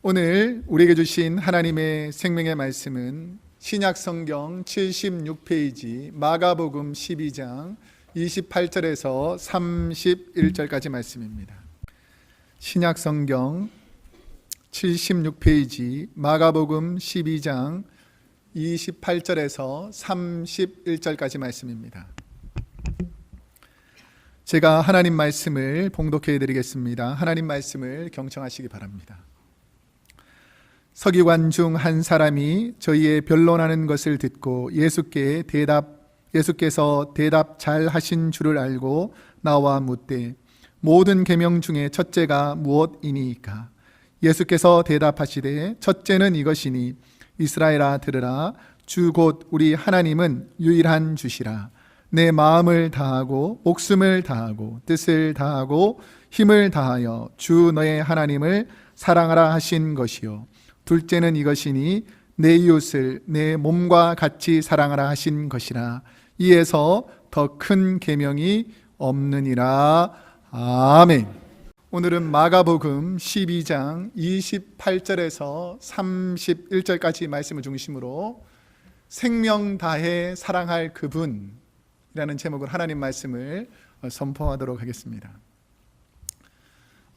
오늘 우리에게 주신 하나님의 생명의 말씀은 신약성경 76페이지 마가복음 12장 28절에서 31절까지 말씀입니다. 신약성경 76페이지 마가복음 12장 28절에서 31절까지 말씀입니다. 제가 하나님 말씀을 봉독해 드리겠습니다. 하나님 말씀을 경청하시기 바랍니다. 서기관 중 한 사람이 저희의 변론하는 것을 듣고 예수께서 대답 잘 하신 줄을 알고 나와 묻되 모든 계명 중에 첫째가 무엇이니이까? 예수께서 대답하시되 첫째는 이것이니 이스라엘아 들으라. 주 곧 우리 하나님은 유일한 주시라. 내 마음을 다하고 목숨을 다하고 뜻을 다하고 힘을 다하여 주 너의 하나님을 사랑하라 하신 것이요. 둘째는 이것이니 내 이웃을 내 몸과 같이 사랑하라 하신 것이라. 이에서 더 큰 계명이 없느니라. 아멘. 오늘은 마가복음 12장 28절에서 31절까지 말씀을 중심으로 생명 다해 사랑할 그분이라는 제목으로 하나님 말씀을 선포하도록 하겠습니다.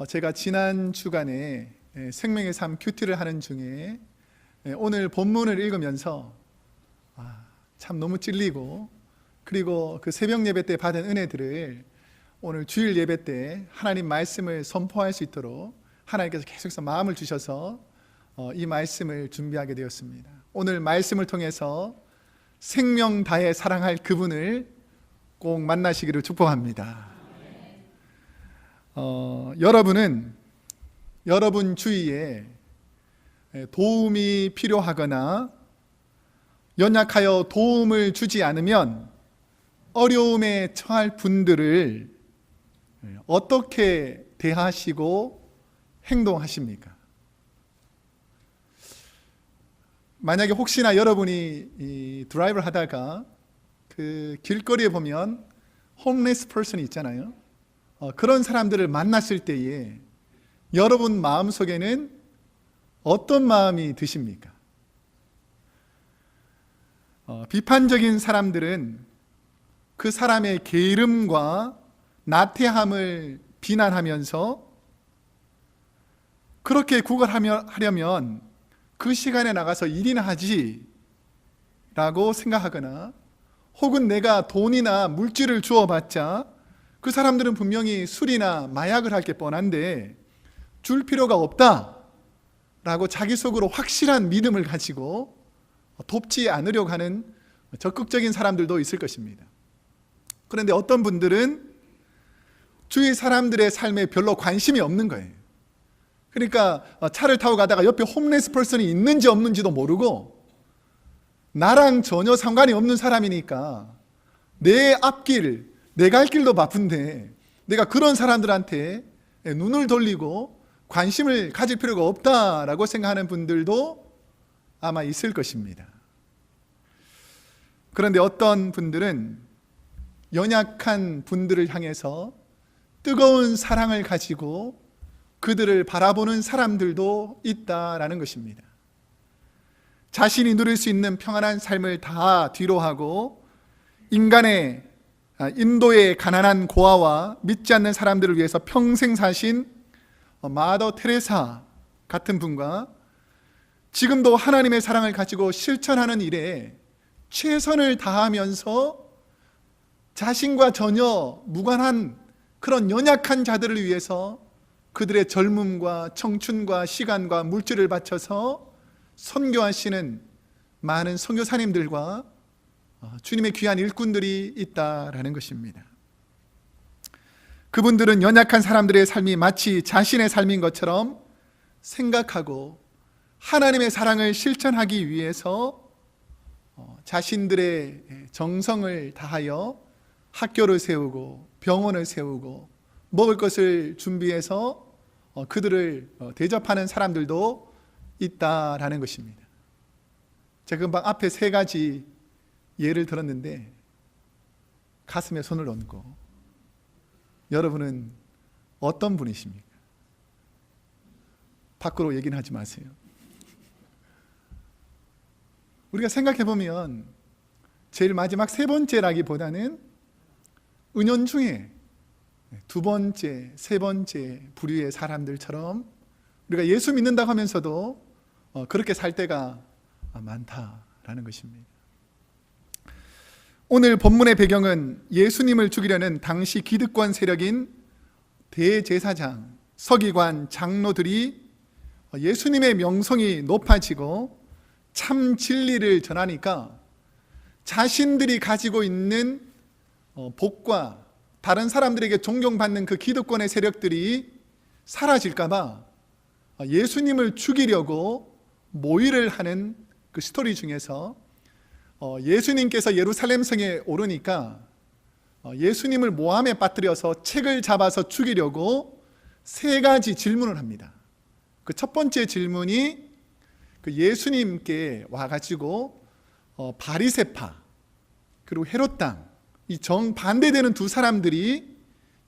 제가 지난 주간에 생명의 삶 큐티를 하는 중에 오늘 본문을 읽으면서 참 너무 찔리고, 그리고 그 새벽 예배 때 받은 은혜들을 오늘 주일 예배 때 하나님 말씀을 선포할 수 있도록 하나님께서 계속해서 마음을 주셔서 이 말씀을 준비하게 되었습니다. 오늘 말씀을 통해서 생명 다해 사랑할 그분을 꼭 만나시기를 축복합니다. 여러분은 여러분 주위에 도움이 필요하거나 연약하여 도움을 주지 않으면 어려움에 처할 분들을 어떻게 대하시고 행동하십니까? 만약에 혹시나 여러분이 드라이브를 하다가 그 길거리에 보면 홈레스 퍼슨이 있잖아요. 그런 사람들을 만났을 때에 여러분 마음속에는 어떤 마음이 드십니까? 비판적인 사람들은 그 사람의 게으름과 나태함을 비난하면서 그렇게 구걸하려면 그 시간에 나가서 일이나 하지 라고 생각하거나, 혹은 내가 돈이나 물질을 주어봤자 그 사람들은 분명히 술이나 마약을 할 게 뻔한데 줄 필요가 없다 라고 자기 속으로 확실한 믿음을 가지고 돕지 않으려고 하는 적극적인 사람들도 있을 것입니다. 그런데 어떤 분들은 주위 사람들의 삶에 별로 관심이 없는 거예요. 그러니까 차를 타고 가다가 옆에 홈레스 퍼슨이 있는지 없는지도 모르고, 나랑 전혀 상관이 없는 사람이니까 내 앞길, 내 갈 길도 바쁜데 내가 그런 사람들한테 눈을 돌리고 관심을 가질 필요가 없다라고 생각하는 분들도 아마 있을 것입니다. 그런데 어떤 분들은 연약한 분들을 향해서 뜨거운 사랑을 가지고 그들을 바라보는 사람들도 있다라는 것입니다. 자신이 누릴 수 있는 평안한 삶을 다 뒤로하고 인도의 가난한 고아와 믿지 않는 사람들을 위해서 평생 사신 마더 테레사 같은 분과 지금도 하나님의 사랑을 가지고 실천하는 일에 최선을 다하면서 자신과 전혀 무관한 그런 연약한 자들을 위해서 그들의 젊음과 청춘과 시간과 물질을 바쳐서 선교하시는 많은 선교사님들과 주님의 귀한 일꾼들이 있다라는 것입니다. 그분들은 연약한 사람들의 삶이 마치 자신의 삶인 것처럼 생각하고 하나님의 사랑을 실천하기 위해서 자신들의 정성을 다하여 학교를 세우고 병원을 세우고 먹을 것을 준비해서 그들을 대접하는 사람들도 있다라는 것입니다. 제가 금방 앞에 세 가지 예를 들었는데 가슴에 손을 얹고, 여러분은 어떤 분이십니까? 밖으로 얘기는 하지 마세요. 우리가 생각해 보면 제일 마지막 세 번째라기보다는 은연중에 두 번째, 세 번째 부류의 사람들처럼 우리가 예수 믿는다고 하면서도 그렇게 살 때가 많다라는 것입니다. 오늘 본문의 배경은 예수님을 죽이려는 당시 기득권 세력인 대제사장, 서기관, 장로들이 예수님의 명성이 높아지고 참 진리를 전하니까 자신들이 가지고 있는 복과 다른 사람들에게 존경받는 그 기득권의 세력들이 사라질까 봐 예수님을 죽이려고 모의를 하는 그 스토리 중에서 예수님께서 예루살렘 성에 오르니까 예수님을 모함에 빠뜨려서 책을 잡아서 죽이려고 세 가지 질문을 합니다. 그 첫 번째 질문이 그 예수님께 와가지고 바리새파 그리고 헤롯 당 이 정반대되는 두 사람들이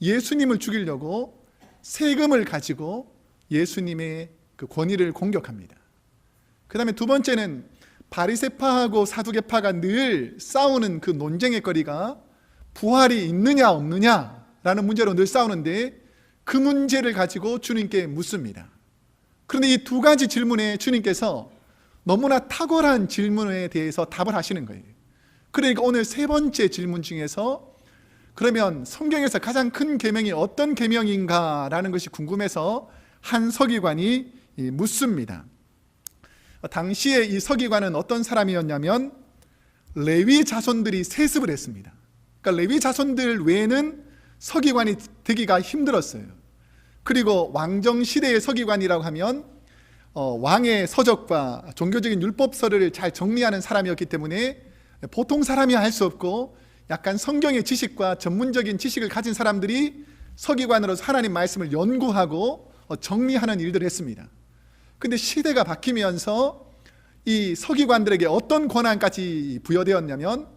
예수님을 죽이려고 세금을 가지고 예수님의 그 권위를 공격합니다. 그 다음에 두 번째는 바리새파하고 사두개파가 늘 싸우는 그 논쟁의 거리가 부활이 있느냐 없느냐라는 문제로 늘 싸우는데 그 문제를 가지고 주님께 묻습니다. 그런데 이 두 가지 질문에 주님께서 너무나 탁월한 질문에 대해서 답을 하시는 거예요. 그러니까 오늘 세 번째 질문 중에서 그러면 성경에서 가장 큰 계명이 어떤 계명인가라는 것이 궁금해서 한 서기관이 묻습니다. 당시에 이 서기관은 어떤 사람이었냐면 레위 자손들이 세습을 했습니다. 그러니까 레위 자손들 외에는 서기관이 되기가 힘들었어요. 그리고 왕정 시대의 서기관이라고 하면 왕의 서적과 종교적인 율법서를 잘 정리하는 사람이었기 때문에 보통 사람이 할 수 없고 약간 성경의 지식과 전문적인 지식을 가진 사람들이 서기관으로서 하나님 말씀을 연구하고 정리하는 일들을 했습니다. 근데 시대가 바뀌면서 이 서기관들에게 어떤 권한까지 부여되었냐면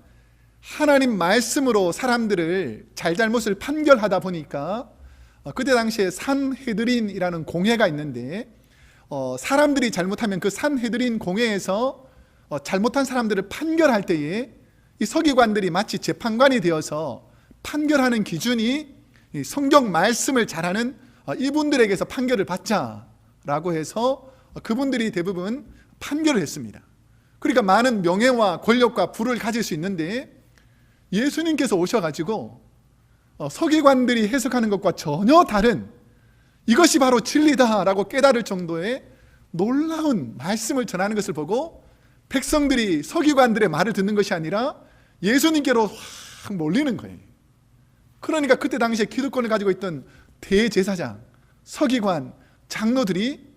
하나님 말씀으로 사람들을 잘잘못을 판결하다 보니까 그때 당시에 산헤드린이라는 공회가 있는데 사람들이 잘못하면 그 산헤드린 공회에서 잘못한 사람들을 판결할 때에 이 서기관들이 마치 재판관이 되어서 판결하는 기준이 성경 말씀을 잘하는 이분들에게서 판결을 받자라고 해서 그분들이 대부분 판결을 했습니다. 그러니까 많은 명예와 권력과 부를 가질 수 있는데 예수님께서 오셔가지고 서기관들이 해석하는 것과 전혀 다른 이것이 바로 진리다라고 깨달을 정도의 놀라운 말씀을 전하는 것을 보고 백성들이 서기관들의 말을 듣는 것이 아니라 예수님께로 확 몰리는 거예요. 그러니까 그때 당시에 기득권을 가지고 있던 대제사장, 서기관, 장로들이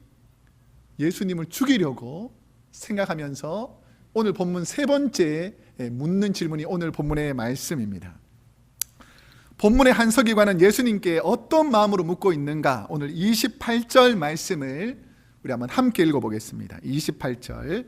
예수님을 죽이려고 생각하면서 오늘 본문 세 번째 묻는 질문이 오늘 본문의 말씀입니다. 본문의 한 서기관은 예수님께 어떤 마음으로 묻고 있는가? 오늘 28절 말씀을 우리 한번 함께 읽어보겠습니다. 28절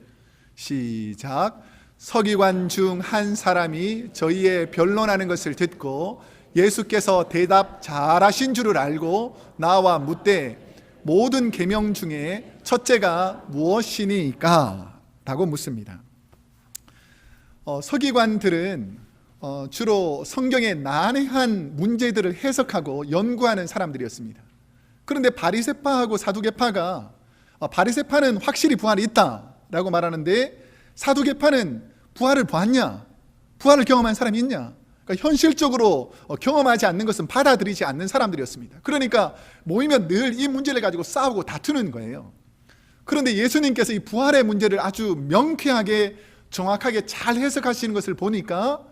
시작. 서기관 중 한 사람이 저희의 변론하는 것을 듣고 예수께서 대답 잘하신 줄을 알고 나와 묻되 모든 계명 중에 첫째가 무엇이니까? 라고 묻습니다. 서기관들은 주로 성경의 난해한 문제들을 해석하고 연구하는 사람들이었습니다. 그런데 바리새파하고 사두개파가 바리새파는 확실히 부활이 있다라고 말하는데 사두개파는 부활을 보았냐? 부활을 경험한 사람이 있냐? 그러니까 현실적으로 경험하지 않는 것은 받아들이지 않는 사람들이었습니다. 그러니까 모이면 늘 이 문제를 가지고 싸우고 다투는 거예요. 그런데 예수님께서 이 부활의 문제를 아주 명쾌하게 정확하게 잘 해석하시는 것을 보니까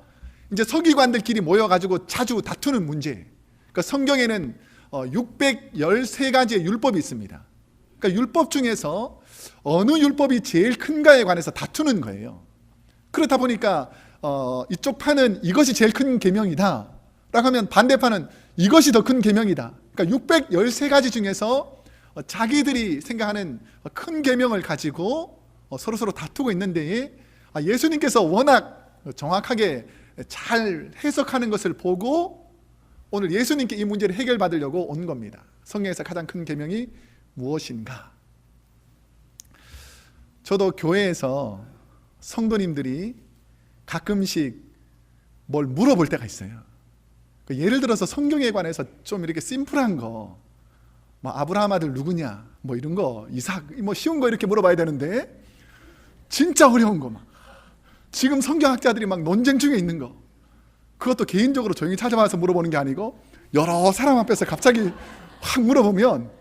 이제 서기관들끼리 모여가지고 자주 다투는 문제. 그러니까 성경에는 613가지의 율법이 있습니다. 그러니까 율법 중에서 어느 율법이 제일 큰가에 관해서 다투는 거예요. 그렇다 보니까 이쪽 판은 이것이 제일 큰 계명이다 라고 하면 반대판은 이것이 더 큰 계명이다. 그러니까 613가지 중에서 자기들이 생각하는 큰 계명을 가지고 서로 다투고 있는데 예수님께서 워낙 정확하게 잘 해석하는 것을 보고 오늘 예수님께 이 문제를 해결받으려고 온 겁니다. 성경에서 가장 큰 계명이 무엇인가? 저도 교회에서 성도님들이 가끔씩 뭘 물어볼 때가 있어요. 예를 들어서 성경에 관해서 좀 이렇게 심플한 거, 뭐 아브라함 아들 누구냐, 뭐 이런 거, 이삭, 뭐 쉬운 거 이렇게 물어봐야 되는데 진짜 어려운 거, 막 지금 성경학자들이 막 논쟁 중에 있는 거, 그것도 개인적으로 조용히 찾아와서 물어보는 게 아니고 여러 사람 앞에서 갑자기 확 물어보면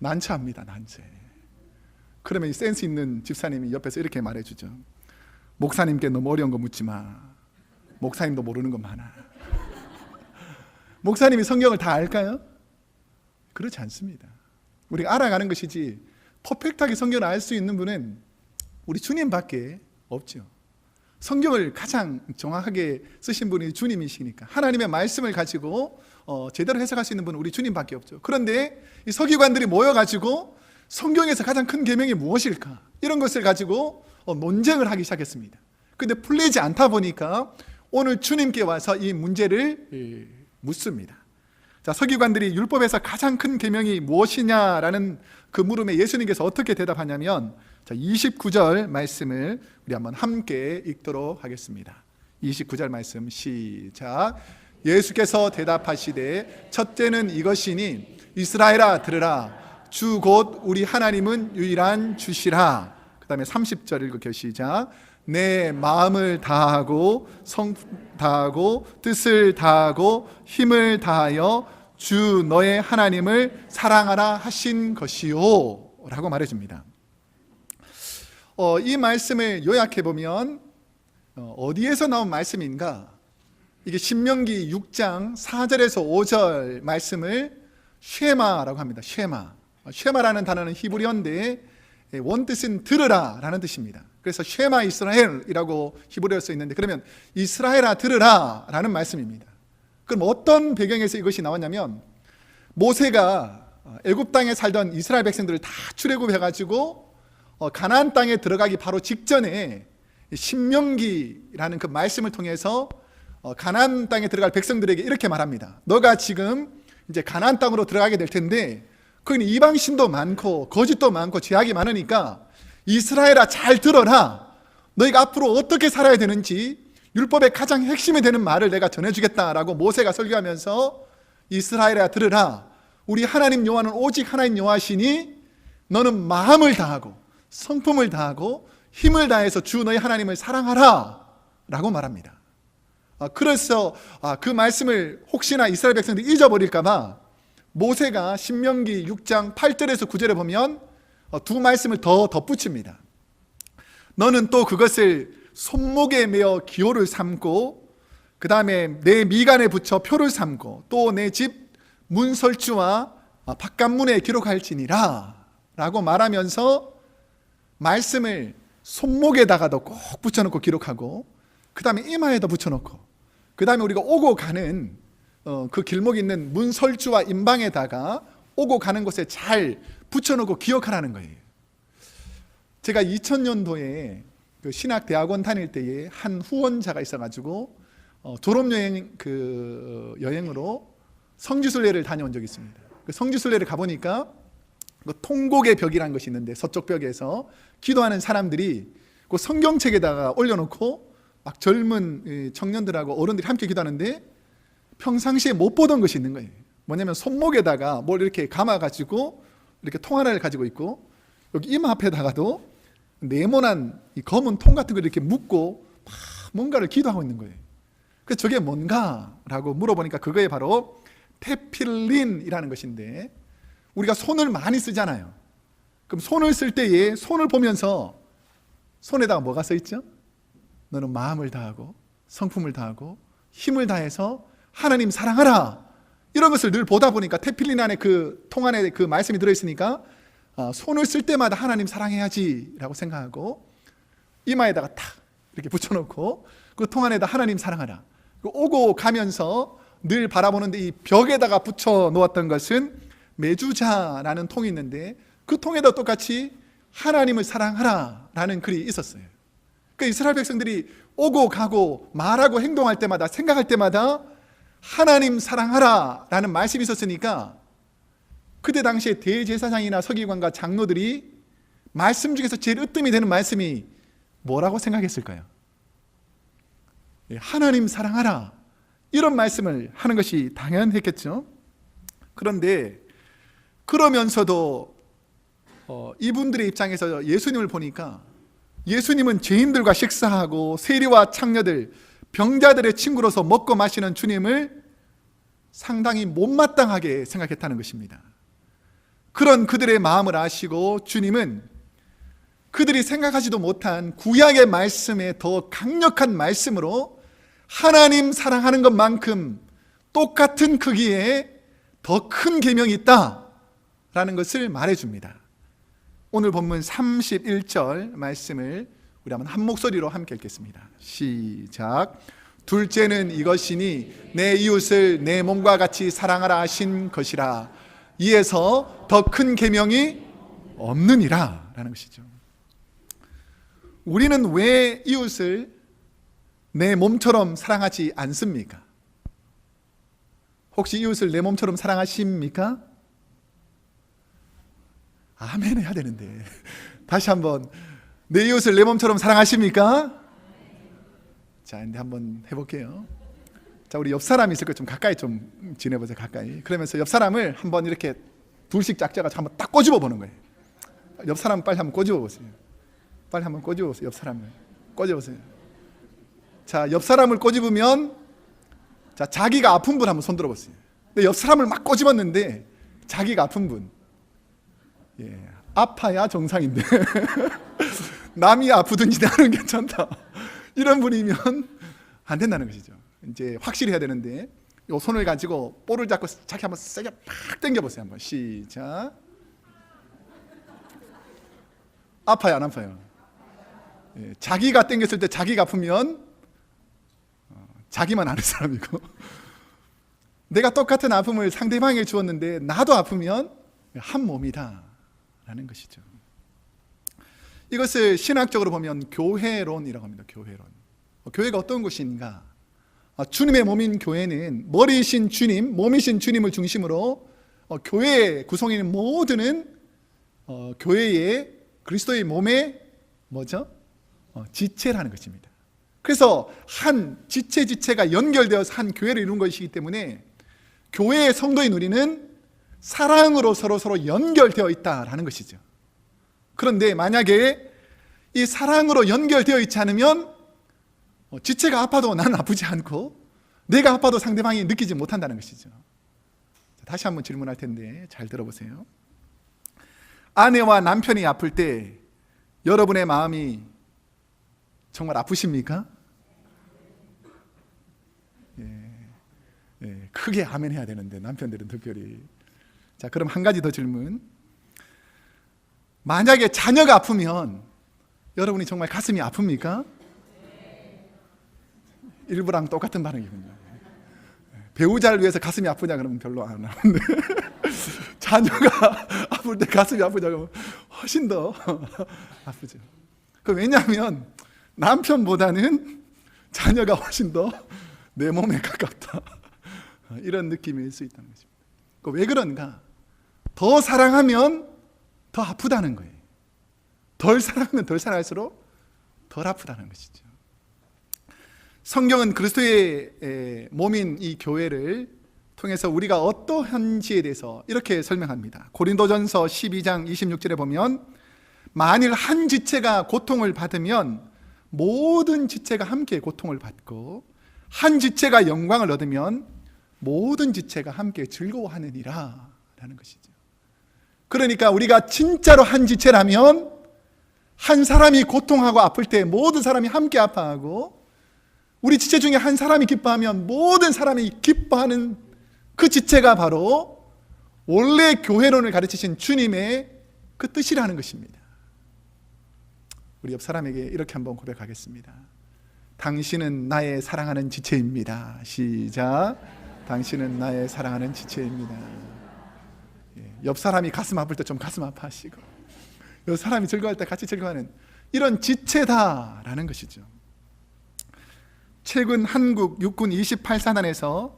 난처합니다. 난처해. 그러면 이 센스 있는 집사님이 옆에서 이렇게 말해주죠. 목사님께 너무 어려운 거 묻지 마. 목사님도 모르는 거 많아. 목사님이 성경을 다 알까요? 그렇지 않습니다. 우리가 알아가는 것이지 퍼펙트하게 성경을 알 수 있는 분은 우리 주님밖에 없죠. 성경을 가장 정확하게 쓰신 분이 주님이시니까 하나님의 말씀을 가지고 제대로 해석할 수 있는 분은 우리 주님밖에 없죠. 그런데 이 서기관들이 모여가지고 성경에서 가장 큰 계명이 무엇일까? 이런 것을 가지고 논쟁을 하기 시작했습니다. 그런데 풀리지 않다 보니까 오늘 주님께 와서 이 문제를 묻습니다. 자, 서기관들이 율법에서 가장 큰 계명이 무엇이냐라는 그 물음에 예수님께서 어떻게 대답하냐면, 자, 29절 말씀을 우리 한번 함께 읽도록 하겠습니다. 29절 말씀 시작. 예수께서 대답하시되 첫째는 이것이니 이스라엘아 들으라. 주 곧 우리 하나님은 유일한 주시라. 그 다음에 30절 읽을게요. 시작. 내 마음을 다하고 다하고 뜻을 다하고 힘을 다하여 주 너의 하나님을 사랑하라 하신 것이요 라고 말해줍니다. 이 말씀을 요약해 보면 어디에서 나온 말씀인가? 이게 신명기 6장 4절에서 5절 말씀을 쉐마라고 합니다. 쉐마라는 단어는 히브리어인데 원뜻은 들으라 라는 뜻입니다. 그래서 쉐마 이스라엘이라고 히브리어로 써 있는데, 그러면 이스라엘아 들으라 라는 말씀입니다. 그럼 어떤 배경에서 이것이 나왔냐면, 모세가 애굽 땅에 살던 이스라엘 백성들을 다 출애굽해가지고 가나안 땅에 들어가기 바로 직전에 신명기라는 그 말씀을 통해서 가나안 땅에 들어갈 백성들에게 이렇게 말합니다. 너가 지금 이제 가나안 땅으로 들어가게 될 텐데 거기는 이방신도 많고 거짓도 많고 죄악이 많으니까 이스라엘아 잘 들어라. 너희가 앞으로 어떻게 살아야 되는지 율법의 가장 핵심이 되는 말을 내가 전해주겠다라고 모세가 설교하면서, 이스라엘아 들으라. 우리 하나님 여호와는 오직 하나님 여호와시니 너는 마음을 다하고 성품을 다하고 힘을 다해서 주 너희 하나님을 사랑하라 라고 말합니다. 그래서 그 말씀을 혹시나 이스라엘 백성들이 잊어버릴까 봐 모세가 신명기 6장 8절에서 9절에 보면 두 말씀을 더 덧붙입니다. 너는 또 그것을 손목에 메어 기호를 삼고, 그 다음에 내 미간에 붙여 표를 삼고, 또 내 집 문설주와 바깥문에 기록할지니라 라고 말하면서 말씀을 손목에다가도 꼭 붙여놓고 기록하고, 그 다음에 이마에도 붙여놓고, 그 다음에 우리가 오고 가는 그 길목이 있는 문설주와 임방에다가 오고 가는 곳에 잘 붙여놓고 기억하라는 거예요. 제가 2000년도에 그 신학대학원 다닐 때에 한 후원자가 있어가지고 졸업여행 그 여행으로 성지순례를 다녀온 적이 있습니다. 그 성지순례를 가보니까 그 통곡의 벽이라는 것이 있는데, 서쪽 벽에서 기도하는 사람들이 그 성경책에다가 올려놓고 막 젊은 청년들하고 어른들이 함께 기도하는데 평상시에 못 보던 것이 있는 거예요. 뭐냐면 손목에다가 뭘 이렇게 감아가지고 이렇게 통 하나를 가지고 있고, 여기 이마 앞에다가도 네모난 이 검은 통 같은 걸 이렇게 묶고 막 뭔가를 기도하고 있는 거예요. 그래서 저게 뭔가라고 물어보니까 그거에 바로 테필린이라는 것인데, 우리가 손을 많이 쓰잖아요. 그럼 손을 쓸 때에 손을 보면서 손에다가 뭐가 써 있죠? 너는 마음을 다하고 성품을 다하고 힘을 다해서 하나님 사랑하라. 이런 것을 늘 보다 보니까 테필린 안에 그 통 안에 그 말씀이 들어있으니까 손을 쓸 때마다 하나님 사랑해야지 라고 생각하고, 이마에다가 탁 이렇게 붙여놓고 그 통 안에다 하나님 사랑하라. 오고 가면서 늘 바라보는데 이 벽에다가 붙여 놓았던 것은 메주자라는 통이 있는데, 그 통에다 똑같이 하나님을 사랑하라 라는 글이 있었어요. 그러니까 이스라엘 백성들이 오고 가고 말하고 행동할 때마다 생각할 때마다 하나님 사랑하라 라는 말씀이 있었으니까, 그때 당시에 대제사장이나 서기관과 장로들이 말씀 중에서 제일 으뜸이 되는 말씀이 뭐라고 생각했을까요? 하나님 사랑하라, 이런 말씀을 하는 것이 당연했겠죠. 그런데 그러면서도 이분들의 입장에서 예수님을 보니까 예수님은 죄인들과 식사하고 세리와 창녀들, 병자들의 친구로서 먹고 마시는 주님을 상당히 못마땅하게 생각했다는 것입니다. 그런 그들의 마음을 아시고 주님은 그들이 생각하지도 못한 구약의 말씀에 더 강력한 말씀으로 하나님 사랑하는 것만큼 똑같은 크기의 더 큰 계명이 있다라는 것을 말해줍니다. 오늘 본문 31절 말씀을 우리 한번 한 목소리로 함께 읽겠습니다. 시작. 둘째는 이것이니 내 이웃을 내 몸과 같이 사랑하라 하신 것이라. 이에서 더 큰 계명이 없느니라 라는 것이죠. 우리는 왜 이웃을 내 몸처럼 사랑하지 않습니까? 혹시 이웃을 내 몸처럼 사랑하십니까? 아멘 해야 되는데 다시 한번, 내 이웃을 내 몸처럼 사랑하십니까? 자, 근데 한번 해볼게요. 자, 우리 옆 사람이 있을 거 좀 가까이 좀 지내보세요. 가까이. 그러면서 옆 사람을 한번 이렇게 둘씩 짝져가지고 한번 딱 꼬집어 보는 거예요. 옆 사람 빨리 한번 꼬집어 보세요. 빨리 한번 꼬집어 보세요. 옆 사람을 꼬집어 보세요. 자, 옆 사람을 꼬집으면, 자, 자기가 아픈 분 한번 손 들어보세요. 근데 옆 사람을 막 꼬집었는데 자기가 아픈 분, 아파야 정상인데 남이 아프든지 나는 괜찮다, 이런 분이면 안 된다는 것이죠. 이제 확실히 해야 되는데, 이 손을 가지고 볼을 잡고 자기 한번 세게 팍 당겨보세요. 한번 시작. 아파요, 안 아파요? 자기가 당겼을 때 자기가 아프면 자기만 아는 사람이고, 내가 똑같은 아픔을 상대방에게 주었는데 나도 아프면 한 몸이다 라는 것이죠. 이것을 신학적으로 보면 교회론이라고 합니다. 교회론. 교회가 어떤 것인가? 주님의 몸인 교회는 머리이신 주님, 몸이신 주님을 중심으로 교회의 구성인 모두는 교회의 그리스도의 몸의 뭐죠? 지체라는 것입니다. 그래서 한 지체가 연결되어서 한 교회를 이룬 것이기 때문에 교회의 성도인 우리는 사랑으로 서로 연결되어 있다라는 것이죠. 그런데 만약에 이 사랑으로 연결되어 있지 않으면 지체가 아파도 나는 아프지 않고 내가 아파도 상대방이 느끼지 못한다는 것이죠. 다시 한번 질문할 텐데 잘 들어보세요. 아내와 남편이 아플 때 여러분의 마음이 정말 아프십니까? 크게 아멘 해야 되는데 남편들은 특별히. 자, 그럼 한 가지 더 질문. 만약에 자녀가 아프면 여러분이 정말 가슴이 아픕니까? 일부랑 똑같은 반응이군요. 배우자를 위해서 가슴이 아프냐 그러면 별로 안 아픈데 자녀가 아플 때 가슴이 아프냐 그러면 훨씬 더 아프죠. 왜냐하면 남편보다는 자녀가 훨씬 더 내 몸에 가깝다, 이런 느낌일 수 있다는 것입니다. 왜 그런가? 더 사랑하면 더 아프다는 거예요. 덜 사랑하면 덜 사랑할수록 덜 아프다는 것이죠. 성경은 그리스도의 몸인 이 교회를 통해서 우리가 어떠한지에 대해서 이렇게 설명합니다. 고린도전서 12장 26절에 보면, 만일 한 지체가 고통을 받으면 모든 지체가 함께 고통을 받고, 한 지체가 영광을 얻으면 모든 지체가 함께 즐거워하느니라 라는 것이죠. 그러니까 우리가 진짜로 한 지체라면 한 사람이 고통하고 아플 때 모든 사람이 함께 아파하고, 우리 지체 중에 한 사람이 기뻐하면 모든 사람이 기뻐하는 그 지체가 바로 원래 교회론을 가르치신 주님의 그 뜻이라는 것입니다. 우리 옆 사람에게 이렇게 한번 고백하겠습니다. 당신은 나의 사랑하는 지체입니다. 시작. 당신은 나의 사랑하는 지체입니다. 옆 사람이 가슴 아플 때 좀 가슴 아파하시고, 옆 사람이 즐거워할 때 같이 즐거워하는 이런 지체다라는 것이죠. 최근 한국 육군 28사단에서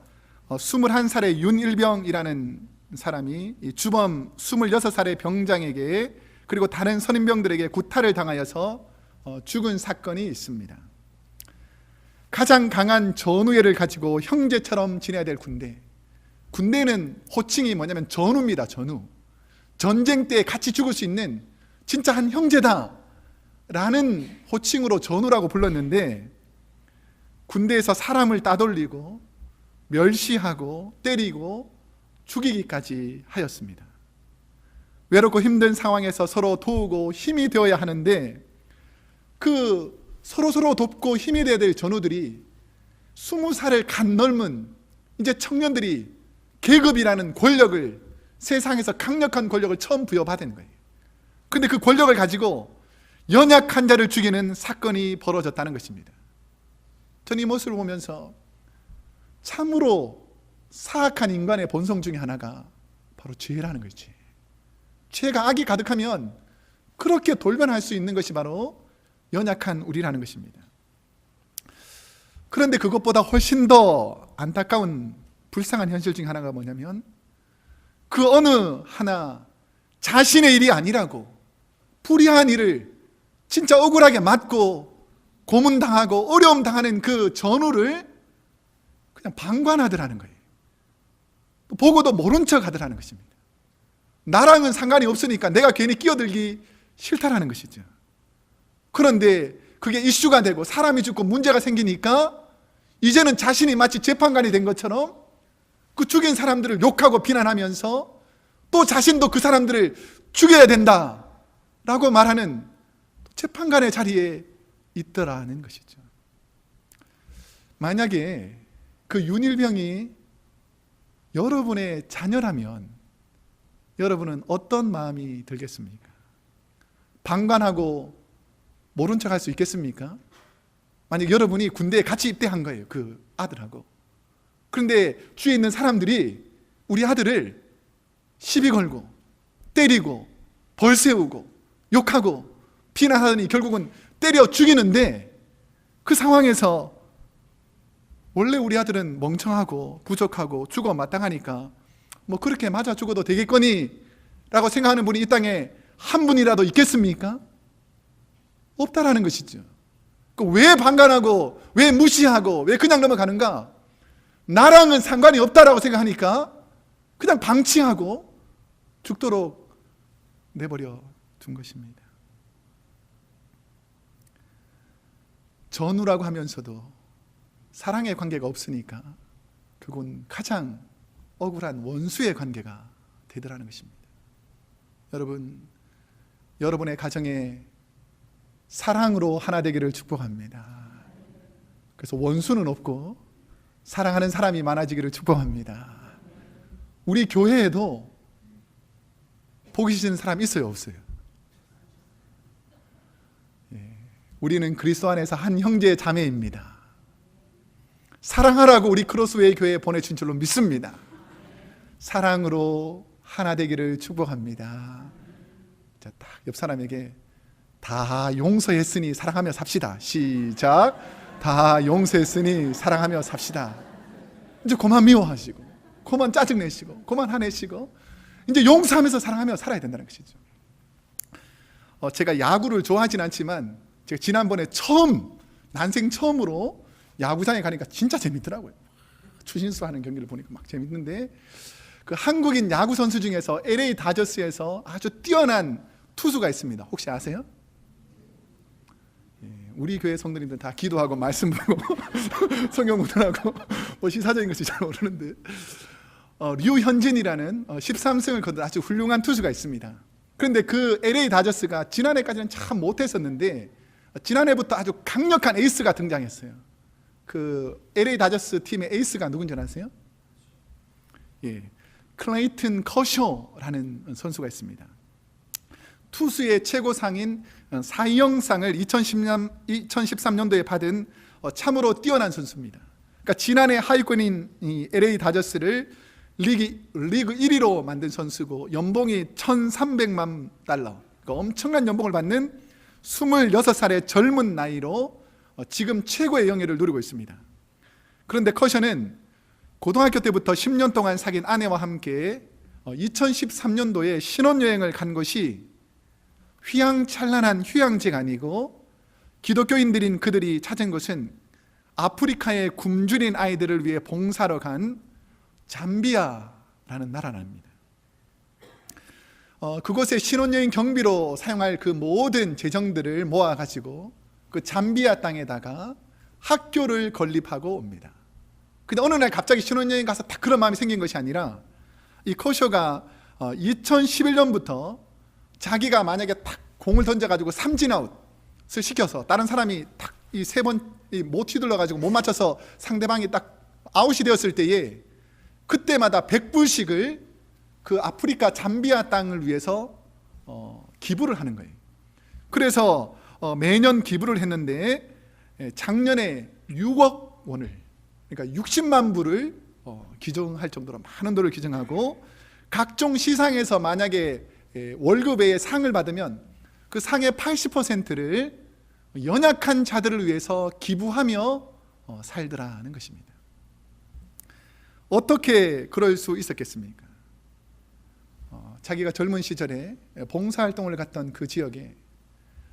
21살의 윤일병이라는 사람이 주범 26살의 병장에게 그리고 다른 선임병들에게 구타를 당하여서 죽은 사건이 있습니다. 가장 강한 전우회를 가지고 형제처럼 지내야 될 군대. 군대는 호칭이 뭐냐면 전우입니다. 전우. 전쟁 때 같이 죽을 수 있는 진짜 한 형제다 라는 호칭으로 전우라고 불렀는데, 군대에서 사람을 따돌리고 멸시하고 때리고 죽이기까지 하였습니다. 외롭고 힘든 상황에서 서로 도우고 힘이 되어야 하는데, 그 서로 돕고 힘이 되어야 될 전우들이 20살을 간 넘은 이제 청년들이 계급이라는 권력을, 세상에서 강력한 권력을 처음 부여받은 거예요. 그런데 그 권력을 가지고 연약한 자를 죽이는 사건이 벌어졌다는 것입니다. 저는 이 모습을 보면서 참으로 사악한 인간의 본성 중에 하나가 바로 죄라는 거지. 죄가, 악이 가득하면 그렇게 돌변할 수 있는 것이 바로 연약한 우리라는 것입니다. 그런데 그것보다 훨씬 더 안타까운 불쌍한 현실 중에 하나가 뭐냐면, 그 어느 하나 자신의 일이 아니라고 불의한 일을 진짜 억울하게 맞고 고문당하고 어려움 당하는 그 전우를 그냥 방관하더라는 거예요. 보고도 모른 척 하더라는 것입니다. 나랑은 상관이 없으니까 내가 괜히 끼어들기 싫다라는 것이죠. 그런데 그게 이슈가 되고 사람이 죽고 문제가 생기니까 이제는 자신이 마치 재판관이 된 것처럼 그 죽인 사람들을 욕하고 비난하면서 또 자신도 그 사람들을 죽여야 된다라고 말하는 재판관의 자리에 있더라는 것이죠. 만약에 그 윤일병이 여러분의 자녀라면 여러분은 어떤 마음이 들겠습니까? 방관하고 모른 척 할 수 있겠습니까? 만약 여러분이 군대에 같이 입대한 거예요, 그 아들하고. 그런데 주위에 있는 사람들이 우리 아들을 시비 걸고 때리고 벌 세우고 욕하고 비난하더니 결국은 때려 죽이는데, 그 상황에서 원래 우리 아들은 멍청하고 부족하고 죽어 마땅하니까 뭐 그렇게 맞아 죽어도 되겠거니 라고 생각하는 분이 이 땅에 한 분이라도 있겠습니까? 없다라는 것이죠. 왜 방관하고 왜 무시하고 왜 그냥 넘어가는가? 나랑은 상관이 없다라고 생각하니까 그냥 방치하고 죽도록 내버려 둔 것입니다. 전우라고 하면서도 사랑의 관계가 없으니까 그건 가장 억울한 원수의 관계가 되더라는 것입니다. 여러분, 여러분의 가정에 사랑으로 하나 되기를 축복합니다. 그래서 원수는 없고 사랑하는 사람이 많아지기를 축복합니다. 우리 교회에도 보기 싫은 사람 있어요, 없어요? 우리는 그리스도 안에서 한 형제 자매입니다. 사랑하라고 우리 크로스웨이 교회에 보내준 줄로 믿습니다. 사랑으로 하나 되기를 축복합니다. 자, 딱 옆 사람에게 다 용서했으니 사랑하며 삽시다. 시작. 다 용서했으니 사랑하며 삽시다. 이제 그만 미워하시고 그만 짜증내시고 그만 화내시고 이제 용서하면서 사랑하며 살아야 된다는 것이죠. 제가 야구를 좋아하진 않지만 제가 지난번에 난생 처음으로 야구장에 가니까 진짜 재밌더라고요. 추신수 하는 경기를 보니까 막 재밌는데, 그 한국인 야구 선수 중에서 LA 다저스에서 아주 뛰어난 투수가 있습니다. 혹시 아세요? 우리 교회 성도님들 다 기도하고 말씀 보고 성경 공부하고 뭐 시사적인 것을 잘 모르는데, 류현진이라는 13승을 거둔 아주 훌륭한 투수가 있습니다. 그런데 그 LA 다저스가 지난해까지는 참 못했었는데 지난해부터 아주 강력한 에이스가 등장했어요. 그 LA 다저스 팀의 에이스가 누군지 아세요? 클레이튼 커쇼라는 선수가 있습니다. 투수의 최고상인 사이영상을 2013년도에 받은 참으로 뛰어난 선수입니다. 그러니까 지난해 하위권인 이 LA 다저스를 리그 1위로 만든 선수고, 연봉이 1,300만 달러, 그러니까 엄청난 연봉을 받는 26살의 젊은 나이로 지금 최고의 영예를 누리고 있습니다. 그런데 커셔는 고등학교 때부터 10년 동안 사귄 아내와 함께 2013년도에 신혼여행을 간 것이 휘황찬란한 휴양지가 아니고 기독교인들인 그들이 찾은 것은 아프리카의 굶주린 아이들을 위해 봉사로 간 잠비아라는 나라랍니다. 그곳에 신혼여행 경비로 사용할 그 모든 재정들을 모아가지고 그 잠비아 땅에다가 학교를 건립하고 옵니다. 근데 어느 날 갑자기 신혼여행 가서 딱 그런 마음이 생긴 것이 아니라 이 코쇼가 2011년부터 자기가 만약에 딱 공을 던져가지고 삼진아웃을 시켜서 다른 사람이 딱 이 세 번 못 휘둘러가지고 못 맞춰서 상대방이 딱 아웃이 되었을 때에 그때마다 100불씩을 그 아프리카 잠비아 땅을 위해서 기부를 하는 거예요. 그래서 매년 기부를 했는데 작년에 6억 원을, 그러니까 60만 불을 기증할 정도로 많은 돈을 기증하고, 각종 시상에서 만약에 월급 외에 상을 받으면 그 상의 80%를 연약한 자들을 위해서 기부하며 살더라는 것입니다. 어떻게 그럴 수 있었겠습니까? 자기가 젊은 시절에 봉사활동을 갔던 그 지역에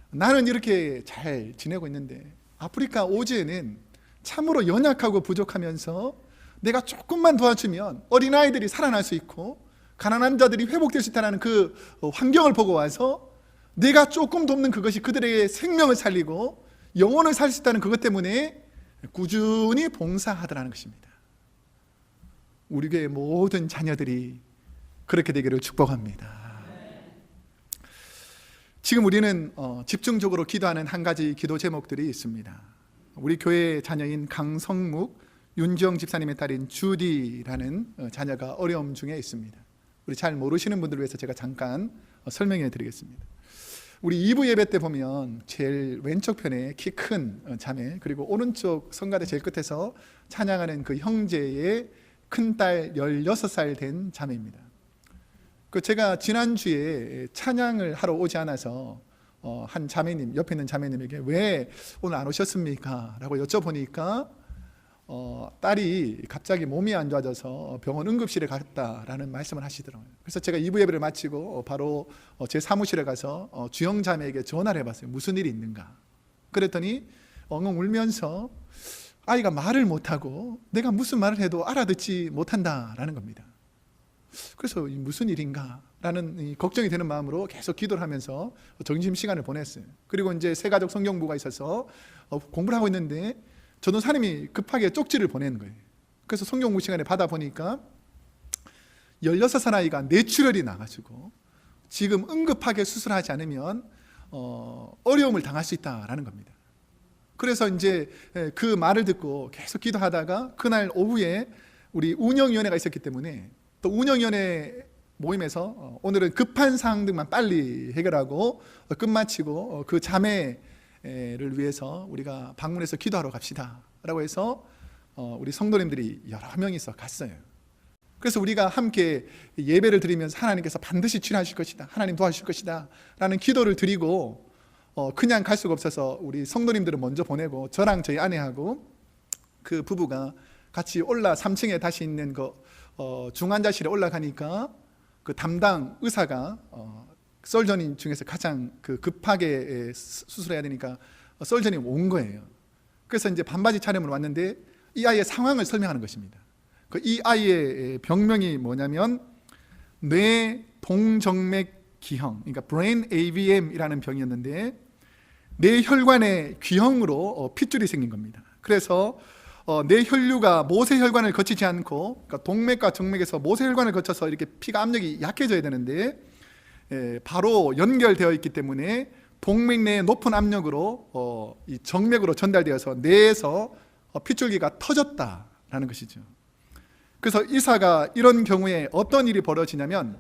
나는 이렇게 잘 지내고 있는데 아프리카 오지에는 참으로 연약하고 부족하면서 내가 조금만 도와주면 어린아이들이 살아날 수 있고 가난한 자들이 회복될 수 있다는 그 환경을 보고 와서 내가 조금 돕는 그것이 그들의 생명을 살리고 영혼을 살 수 있다는 그것 때문에 꾸준히 봉사하더라는 것입니다. 우리 교회 모든 자녀들이 그렇게 되기를 축복합니다. 지금 우리는 집중적으로 기도하는 한 가지 기도 제목들이 있습니다. 우리 교회 자녀인 강성묵, 윤지영 집사님의 딸인 주디라는 자녀가 어려움 중에 있습니다. 우리 잘 모르시는 분들을 위해서 제가 잠깐 설명해 드리겠습니다. 우리 2부 예배 때 보면 제일 왼쪽 편에 키 큰 자매, 그리고 오른쪽 성가대 제일 끝에서 찬양하는 그 형제의 큰딸 16살 된 자매입니다. 제가 지난주에 찬양을 하러 오지 않아서 한 자매님, 옆에 있는 자매님에게 왜 오늘 안 오셨습니까? 라고 여쭤보니까 딸이 갑자기 몸이 안 좋아져서 병원 응급실에 갔다라는 말씀을 하시더라고요. 그래서 제가 2부 예배를 마치고 바로 제 사무실에 가서 주영 자매에게 전화를 해봤어요. 무슨 일이 있는가? 그랬더니 엉엉 울면서 아이가 말을 못하고 내가 무슨 말을 해도 알아듣지 못한다라는 겁니다. 그래서 무슨 일인가? 라는 걱정이 되는 마음으로 계속 기도를 하면서 점심시간을 보냈어요. 그리고 이제 새가족 성경부가 있어서 공부를 하고 있는데 전도사님이 급하게 쪽지를 보낸 거예요. 그래서 성경부 시간에 받아보니까 16살 아이가 뇌출혈이 나가지고 지금 응급하게 수술하지 않으면 어려움을 당할 수 있다라는 겁니다. 그래서 이제 그 말을 듣고 계속 기도하다가 그날 오후에 우리 운영위원회가 있었기 때문에 또 운영위원회 모임에서 오늘은 급한 사항들만 빨리 해결하고 끝마치고 그 자매를 위해서 우리가 방문해서 기도하러 갑시다 라고 해서 우리 성도님들이 여러 명이서 갔어요. 그래서 우리가 함께 예배를 드리면서 하나님께서 반드시 치료하실 것이다, 하나님 도와주실 것이다 라는 기도를 드리고 그냥 갈 수가 없어서 우리 성도님들을 먼저 보내고 저랑 저희 아내하고 그 부부가 같이 3층에 다시 있는 그 중환자실에 올라가니까 그 담당 의사가 설전인 중에서 가장 급하게 수술해야 되니까 설전이 온 거예요. 그래서 이제 반바지 차림으로 왔는데 이 아이의 상황을 설명하는 것입니다. 이 아이의 병명이 뭐냐면 뇌 동정맥 기형, 그러니까 brain AVM이라는 병이었는데 뇌혈관의 귀형으로 핏줄이 생긴 겁니다. 그래서 뇌혈류가 모세혈관을 거치지 않고, 그러니까 동맥과 정맥에서 모세혈관을 거쳐서 이렇게 피가 압력이 약해져야 되는데 바로 연결되어 있기 때문에 동맥 내의 높은 압력으로 이 정맥으로 전달되어서 뇌에서 핏줄기가 터졌다라는 것이죠. 그래서 의사가 이런 경우에 어떤 일이 벌어지냐면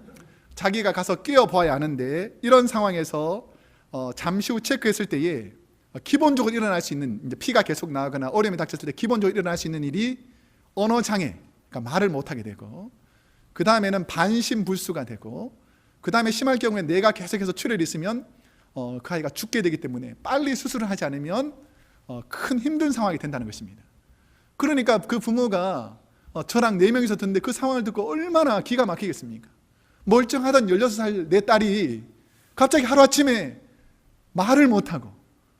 자기가 가서 끼워봐야 하는데 이런 상황에서 잠시 후 체크했을 때에 기본적으로 일어날 수 있는, 이제 피가 계속 나거나 어려움이 닥쳤을 때 기본적으로 일어날 수 있는 일이 언어장애, 그러니까 말을 못하게 되고, 그 다음에는 반신불수가 되고, 그 다음에 심할 경우에 뇌가 계속해서 출혈이 있으면 그 아이가 죽게 되기 때문에 빨리 수술을 하지 않으면 큰 힘든 상황이 된다는 것입니다. 그러니까 그 부모가 저랑 4명이서 듣는데 그 상황을 듣고 얼마나 기가 막히겠습니까? 멀쩡하던 16살 내 딸이 갑자기 하루아침에 말을 못하고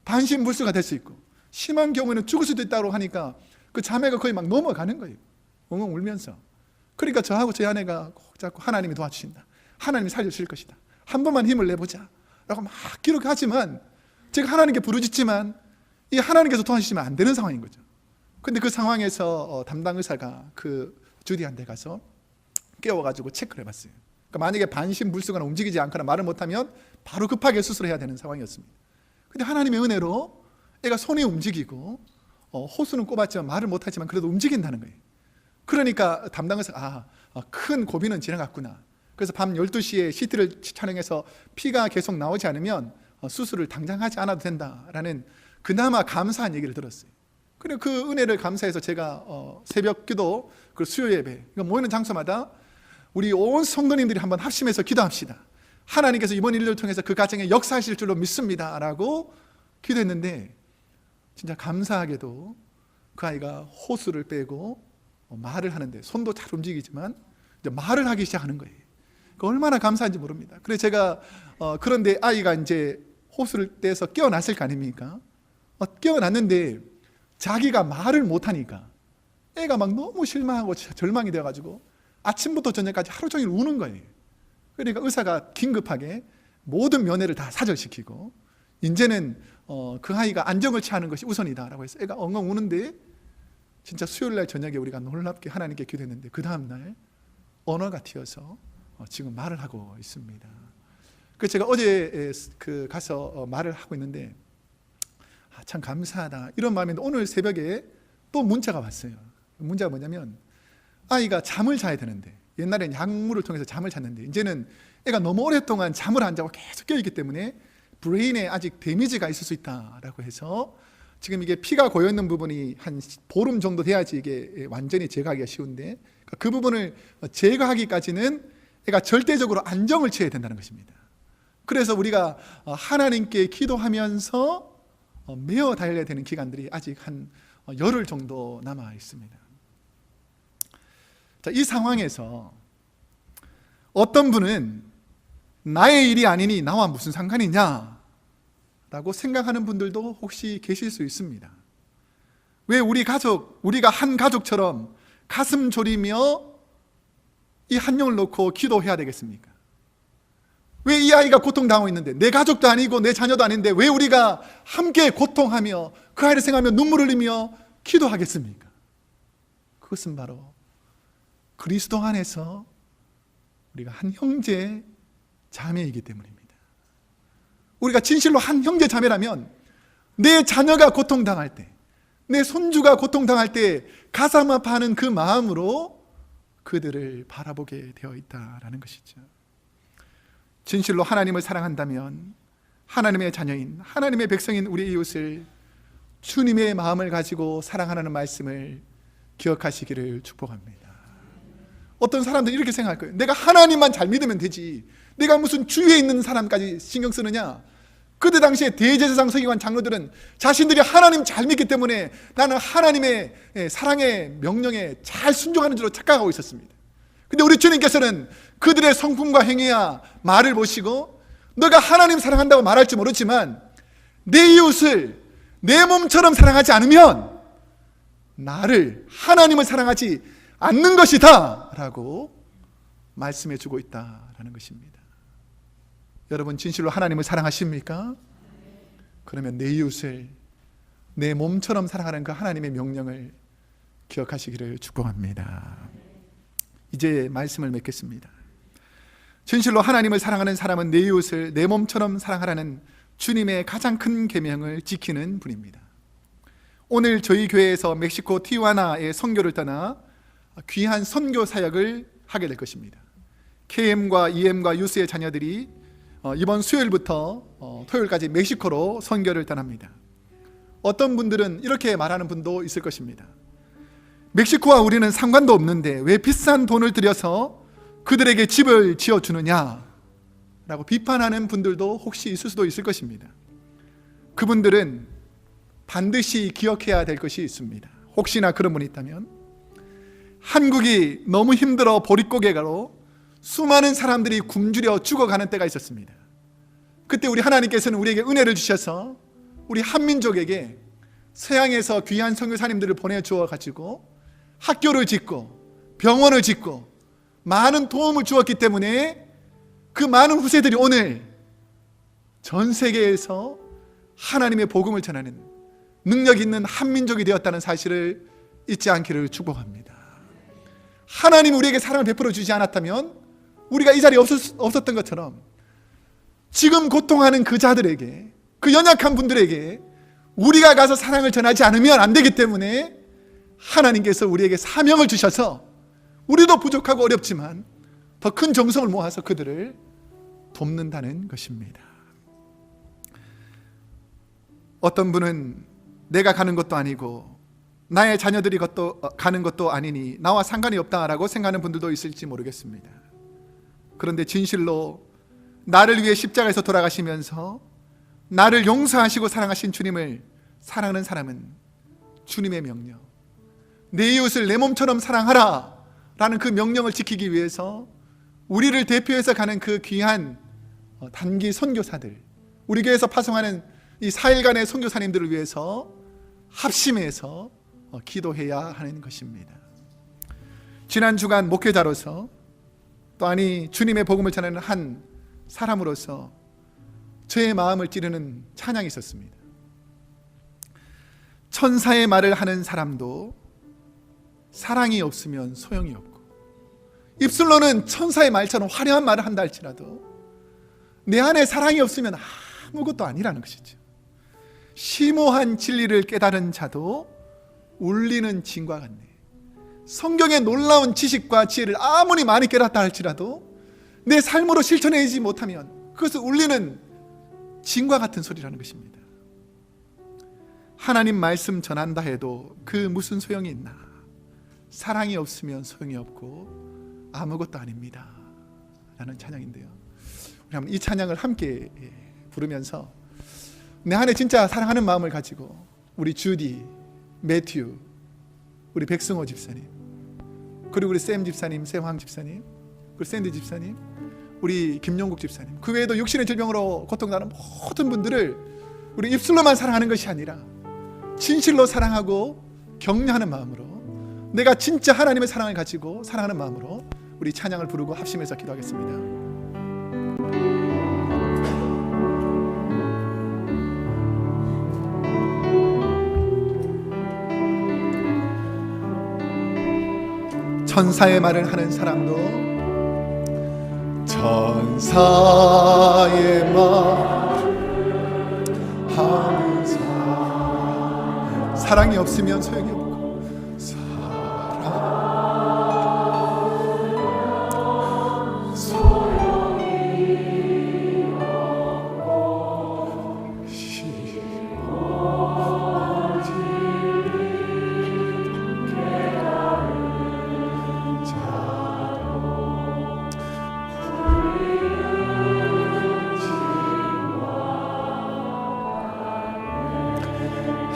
반신불수가 될 수 있고 심한 경우에는 죽을 수도 있다고 하니까 그 자매가 거의 막 넘어가는 거예요. 엉엉 울면서. 그러니까 저하고 저희 아내가 꼭 자꾸 하나님이 도와주신다, 하나님이 살려주실 것이다, 한 번만 힘을 내보자 라고 막 기록하지만 제가 하나님께 부르짖지만 이 하나님께서 도와주시면 안 되는 상황인 거죠. 근데 그 상황에서 담당 의사가 그 주디한테 가서 깨워가지고 체크를 해봤어요. 그러니까 만약에 반신불수거나 움직이지 않거나 말을 못하면 바로 급하게 수술해야 되는 상황이었습니다. 근데 하나님의 은혜로 애가 손이 움직이고 호수는 꼽았지만 말을 못하지만 그래도 움직인다는 거예요. 그러니까 담당 의사가 큰 고비는 지나갔구나. 그래서 밤 12시에 CT를 촬영해서 피가 계속 나오지 않으면 수술을 당장 하지 않아도 된다라는 그나마 감사한 얘기를 들었어요. 그리고 그 은혜를 감사해서 제가 새벽 기도, 그 수요 예배, 모이는 장소마다 우리 온 성도님들이 한번 합심해서 기도합시다, 하나님께서 이번 일을 통해서 그 가정에 역사하실 줄로 믿습니다 라고 기도했는데, 진짜 감사하게도 그 아이가 호수를 빼고 말을 하는데, 손도 잘 움직이지만 이제 말을 하기 시작하는 거예요. 얼마나 감사한지 모릅니다. 그래서 제가 그런데 아이가 이제 호수를 떼서 깨어났을 거 아닙니까? 깨어났는데 자기가 말을 못하니까 애가 막 너무 실망하고 절망이 되어가지고 아침부터 저녁까지 하루 종일 우는 거예요. 그러니까 의사가 긴급하게 모든 면회를 다 사절시키고 이제는 그 아이가 안정을 취하는 것이 우선이다라고 해서 애가 엉엉 우는데, 진짜 수요일날 저녁에 우리가 놀랍게 하나님께 기도했는데 그 다음날 언어가 튀어서 지금 말을 하고 있습니다. 그래서 제가 어제 가서 말을 하고 있는데 참 감사하다 이런 마음인데, 오늘 새벽에 또 문자가 왔어요. 문자가 뭐냐면 아이가 잠을 자야 되는데, 옛날에는 약물을 통해서 잠을 잤는데 이제는 애가 너무 오랫동안 잠을 안 자고 계속 깨어있기 때문에 브레인에 아직 데미지가 있을 수 있다라고 해서 지금 이게 피가 고여있는 부분이 한 보름 정도 돼야지 이게 완전히 제거하기가 쉬운데, 그 부분을 제거하기까지는 애가 절대적으로 안정을 취해야 된다는 것입니다. 그래서 우리가 하나님께 기도하면서 메어 달려야 되는 기간들이 아직 한 열흘 정도 남아 있습니다. 자, 이 상황에서 어떤 분은 나의 일이 아니니 나와 무슨 상관이냐 라고 생각하는 분들도 혹시 계실 수 있습니다. 왜 우리가 한 가족처럼 가슴 졸이며 이 한 영을 놓고 기도해야 되겠습니까? 왜 이 아이가 고통당하고 있는데, 내 가족도 아니고 내 자녀도 아닌데 왜 우리가 함께 고통하며 그 아이를 생각하며 눈물을 흘리며 기도하겠습니까? 그것은 바로 그리스도 안에서 우리가 한 형제 자매이기 때문입니다. 우리가 진실로 한 형제 자매라면 내 자녀가 고통당할 때, 내 손주가 고통당할 때 가슴 아파하는 그 마음으로 그들을 바라보게 되어 있다라는 것이죠. 진실로 하나님을 사랑한다면 하나님의 자녀인, 하나님의 백성인 우리 이웃을 주님의 마음을 가지고 사랑하라는 말씀을 기억하시기를 축복합니다. 어떤 사람들은 이렇게 생각할 거예요. 내가 하나님만 잘 믿으면 되지, 내가 무슨 주위에 있는 사람까지 신경 쓰느냐. 그때 당시에 대제사장 서기관 장로들은 자신들이 하나님 잘 믿기 때문에 나는 하나님의 사랑의 명령에 잘 순종하는 줄로 착각하고 있었습니다. 근데 우리 주님께서는 그들의 성품과 행위야 말을 보시고, 너가 하나님 사랑한다고 말할 줄 모르지만 내 이웃을 내 몸처럼 사랑하지 않으면 나를, 하나님을 사랑하지 않는 것이다 라고 말씀해 주고 있다라는 것입니다. 여러분, 진실로 하나님을 사랑하십니까? 그러면 내 이웃을 내 몸처럼 사랑하는 그 하나님의 명령을 기억하시기를 축복합니다. 이제 말씀을 맺겠습니다. 진실로 하나님을 사랑하는 사람은 내 이웃을 내 몸처럼 사랑하라는 주님의 가장 큰 계명을 지키는 분입니다. 오늘 저희 교회에서 멕시코 티juana의 선교를 떠나 귀한 선교 사역을 하게 될 것입니다. KM과 EM과 유스의 자녀들이 이번 수요일부터 토요일까지 멕시코로 선교를 떠납니다. 어떤 분들은 이렇게 말하는 분도 있을 것입니다. 멕시코와 우리는 상관도 없는데 왜 비싼 돈을 들여서 그들에게 집을 지어주느냐 라고 비판하는 분들도 혹시 있을 수도 있을 것입니다. 그분들은 반드시 기억해야 될 것이 있습니다. 혹시나 그런 분이 있다면, 한국이 너무 힘들어 보릿고개로 수많은 사람들이 굶주려 죽어가는 때가 있었습니다. 그때 우리 하나님께서는 우리에게 은혜를 주셔서 우리 한민족에게 서양에서 귀한 선교사님들을 보내주어 가지고 학교를 짓고 병원을 짓고 많은 도움을 주었기 때문에 그 많은 후세들이 오늘 전 세계에서 하나님의 복음을 전하는 능력 있는 한민족이 되었다는 사실을 잊지 않기를 축복합니다. 하나님이 우리에게 사랑을 베풀어 주지 않았다면 우리가 이 자리에 없었던 것처럼 지금 고통하는 그 자들에게, 그 연약한 분들에게 우리가 가서 사랑을 전하지 않으면 안 되기 때문에 하나님께서 우리에게 사명을 주셔서 우리도 부족하고 어렵지만 더 큰 정성을 모아서 그들을 돕는다는 것입니다. 어떤 분은 내가 가는 것도 아니고 나의 자녀들이 가는 것도 아니니 나와 상관이 없다라고 생각하는 분들도 있을지 모르겠습니다. 그런데 진실로 나를 위해 십자가에서 돌아가시면서 나를 용서하시고 사랑하신 주님을 사랑하는 사람은 주님의 명령, 내 이웃을 내 몸처럼 사랑하라 라는 그 명령을 지키기 위해서 우리를 대표해서 가는 그 귀한 단기 선교사들, 우리 교회에서 파송하는 이 4일간의 선교사님들을 위해서 합심해서 기도해야 하는 것입니다. 지난 주간 목회자로서 또 아니 주님의 복음을 전하는 한 사람으로서 저의 마음을 찌르는 찬양이 있었습니다. 천사의 말을 하는 사람도 사랑이 없으면 소용이 없고, 입술로는 천사의 말처럼 화려한 말을 한다 할지라도 내 안에 사랑이 없으면 아무것도 아니라는 것이죠. 심오한 진리를 깨달은 자도 울리는 징과 같네. 성경의 놀라운 지식과 지혜를 아무리 많이 깨닫다 할지라도 내 삶으로 실천하지 못하면 그것은 울리는 징과 같은 소리라는 것입니다. 하나님 말씀 전한다 해도 그 무슨 소용이 있나? 사랑이 없으면 소용이 없고 아무것도 아닙니다 라는 찬양인데요, 우리 한번 이 찬양을 함께 부르면서 내 안에 진짜 사랑하는 마음을 가지고 우리 주디, 매튜, 우리 백승호 집사님, 그리고 우리 샘 집사님, 샘황 집사님, 그리고 샌디 집사님, 우리 김용국 집사님, 그 외에도 육신의 질병으로 고통당하는 모든 분들을 우리 입술로만 사랑하는 것이 아니라 진실로 사랑하고 격려하는 마음으로, 내가 진짜 하나님의 사랑을 가지고 사랑하는 마음으로 우리 찬양을 부르고 합심해서 기도하겠습니다. 천사의 말을 하는 사람도 천사의 말 하는 사람, 사랑이 없으면 소용이 없고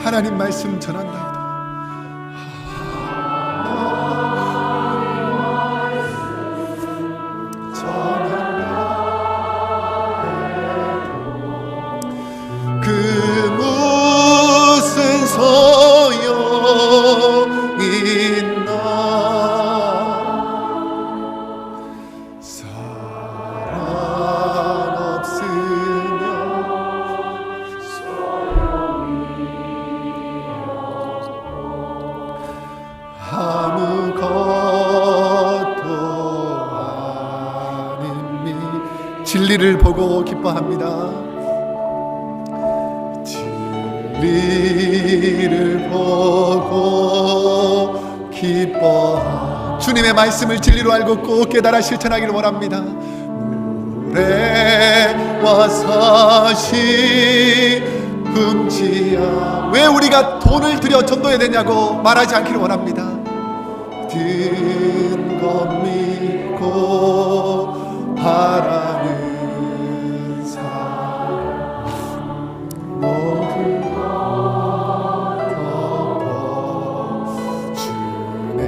하나님 말씀 전한다. 그 무슨 소용 있나? 사랑 없으면 아무것도 아닙니다. 진리를 보고 기뻐합니다. 진리를 보고 기뻐. 주님의 말씀을 진리로 알고 꼭 깨달아 실천하기를 원합니다. 물에 와사시 금지야. 왜 우리가 돈을 들여 전도해야 되냐고 말하지 않기를 원합니다. 든 것 믿고 바라는 삶 모든 것 덮어 주네.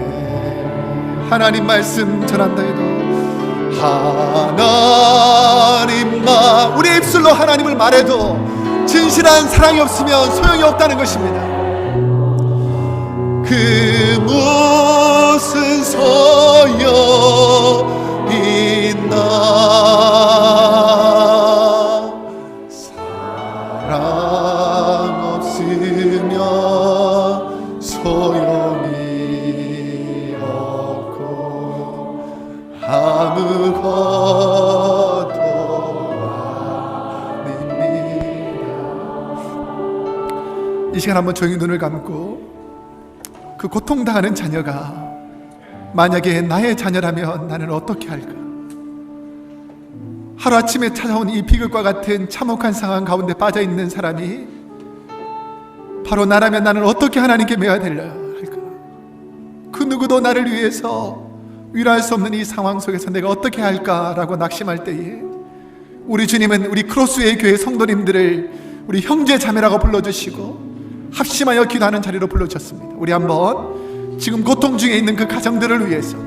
하나님 말씀 전한다 해도 하나님만, 우리 입술로 하나님을 말해도 진실한 사랑이 없으면 소용이 없다는 것입니다. 그 무슨 소용이 있나, 사랑 없으면 소용이 없고 아무것도 아닙니다. 이 시간 한번 조용히 눈을 감고, 그 고통당하는 자녀가 만약에 나의 자녀라면 나는 어떻게 할까? 하루아침에 찾아온 이 비극과 같은 참혹한 상황 가운데 빠져있는 사람이 바로 나라면 나는 어떻게 하나님께 매야 될까? 그 누구도 나를 위해서 위로할 수 없는 이 상황 속에서 내가 어떻게 할까라고 낙심할 때에 우리 주님은 우리 크로스웨이 교회 성도님들을 우리 형제 자매라고 불러주시고 합심하여 기도하는 자리로 불러주셨습니다. 우리 한번 지금 고통 중에 있는 그 가정들을 위해서,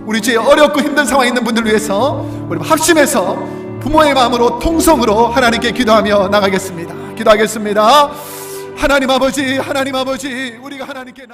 우리 주의 어렵고 힘든 상황에 있는 분들을 위해서 우리 합심해서 부모의 마음으로 통성으로 하나님께 기도하며 나가겠습니다. 기도하겠습니다. 하나님 아버지, 하나님 아버지, 우리가 하나님께